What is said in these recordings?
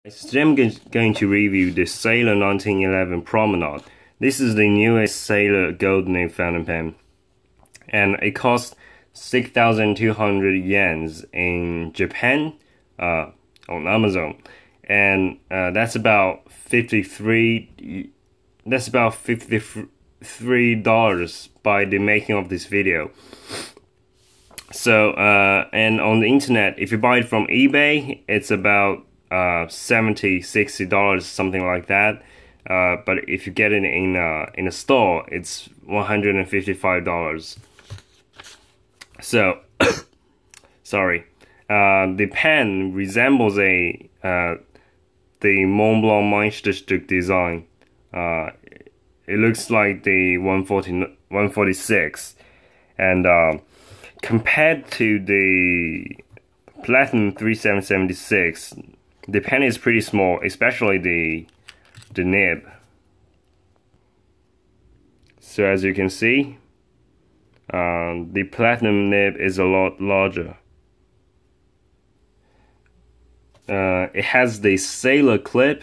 Today I'm going to review the Sailor 1911 Promenade. This is the newest Sailor Gold Nib fountain pen, and it costs 6,200 yens in Japan on Amazon, and that's about $53 by the making of this video. So and on the internet, if you buy it from eBay, it's about $70-$60, something like that. But if you get it in a store, it's $155. So sorry, the pen resembles the Mont Blanc Meisterstück design. It looks like the 146, and compared to the Platinum 3776, the pen is pretty small, especially the nib. So as you can see, the Platinum nib is a lot larger. It has the Sailor clip,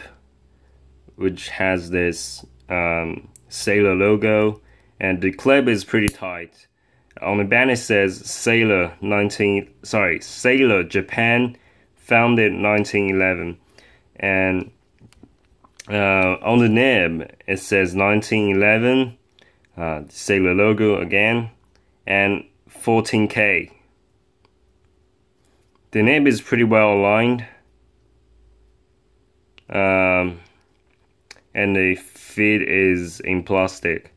which has this Sailor logo, and the clip is pretty tight. On the band it says Sailor Japan, founded 1911, and on the nib it says 1911, Sailor logo again, and 14K. The nib is pretty well aligned, and the feed is in plastic.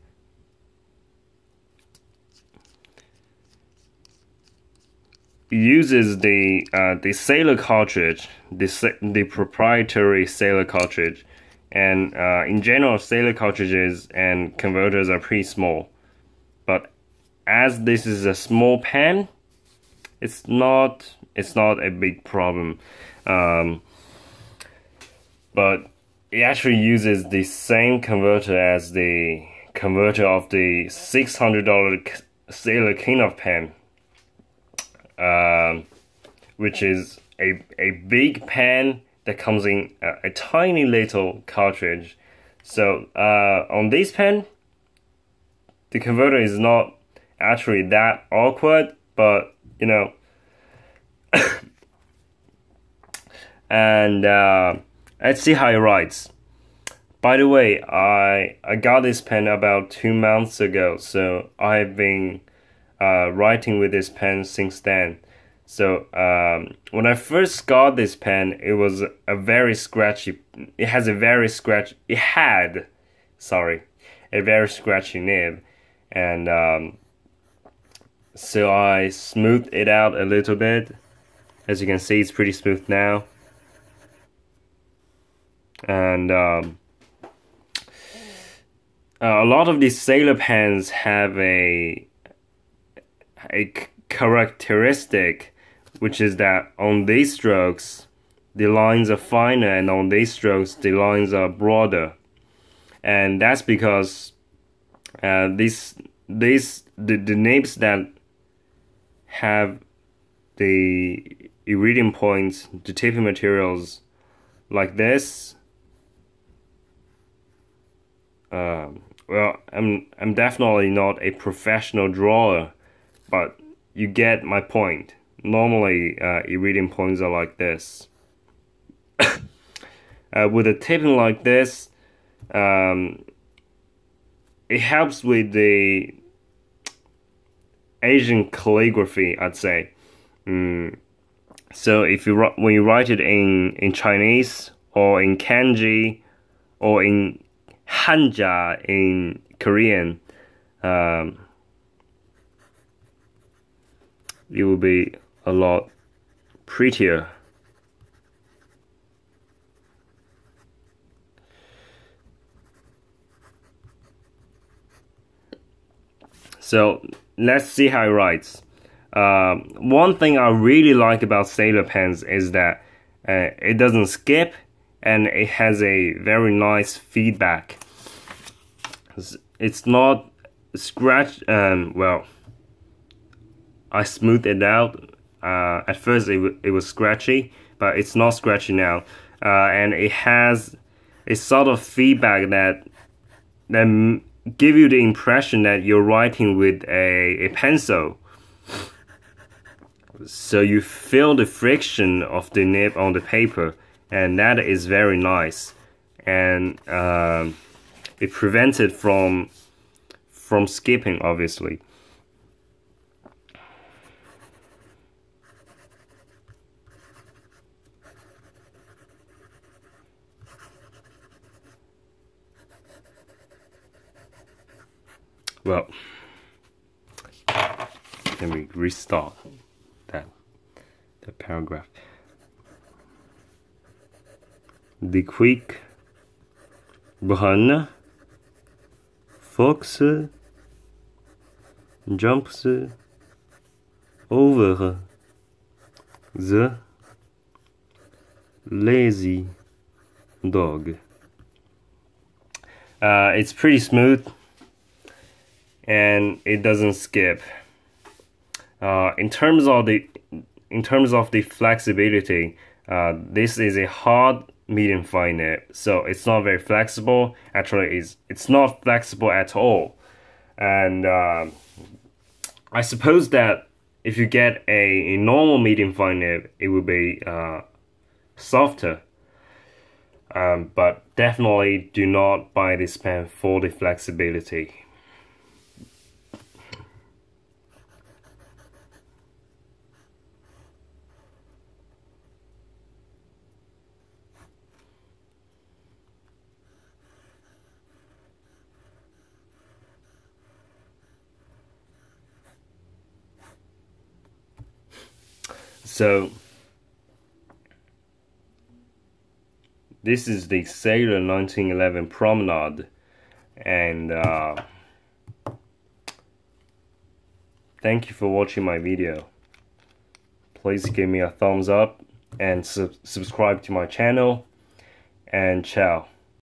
It uses the Sailor cartridge, the proprietary Sailor cartridge, and in general Sailor cartridges and converters are pretty small, but as this is a small pen, it's not a big problem. But it actually uses the same converter as the converter of the $600 Sailor King of pen, which is a big pen that comes in a tiny little cartridge. So on this pen, the converter is not actually that awkward, but you know. And let's see how it writes. By the way, I got this pen about 2 months ago, so I've been writing with this pen since then. So when I first got this pen, it was a very scratchy. It had a very scratchy nib, and so I smoothed it out a little bit. As you can see, it's pretty smooth now, and a lot of these Sailor pens have a characteristic, which is that on these strokes the lines are finer, and on these strokes the lines are broader, and that's because the nibs that have the iridium points, the tipping materials like this. Well, I'm definitely not a professional drawer, but you get my point. Normally, iridium points are like this. With a tipping like this, it helps with the Asian calligraphy, I'd say. So if when you write it in Chinese, or in kanji, or in hanja in Korean, it will be a lot prettier. So let's see how it writes. One thing I really like about Sailor pens is that it doesn't skip, and it has a very nice feedback. It's not scratch. Well, I smoothed it out. At first it was scratchy, but it's not scratchy now. and it has a sort of feedback that give you the impression that you're writing with a pencil. So you feel the friction of the nib on the paper, and that is very nice, and it prevents it from skipping, obviously. Well, can we restart the paragraph? The quick brun fox jumps over the lazy dog. It's pretty smooth, and it doesn't skip. In terms of the flexibility, this is a hard medium fine nib, so it's not very flexible. Actually, it's not flexible at all. And I suppose that if you get a normal medium fine nib, it will be softer. But definitely do not buy this pen for the flexibility. So this is the Sailor 1911 Promenade, and thank you for watching my video. Please give me a thumbs up and subscribe to my channel, and ciao.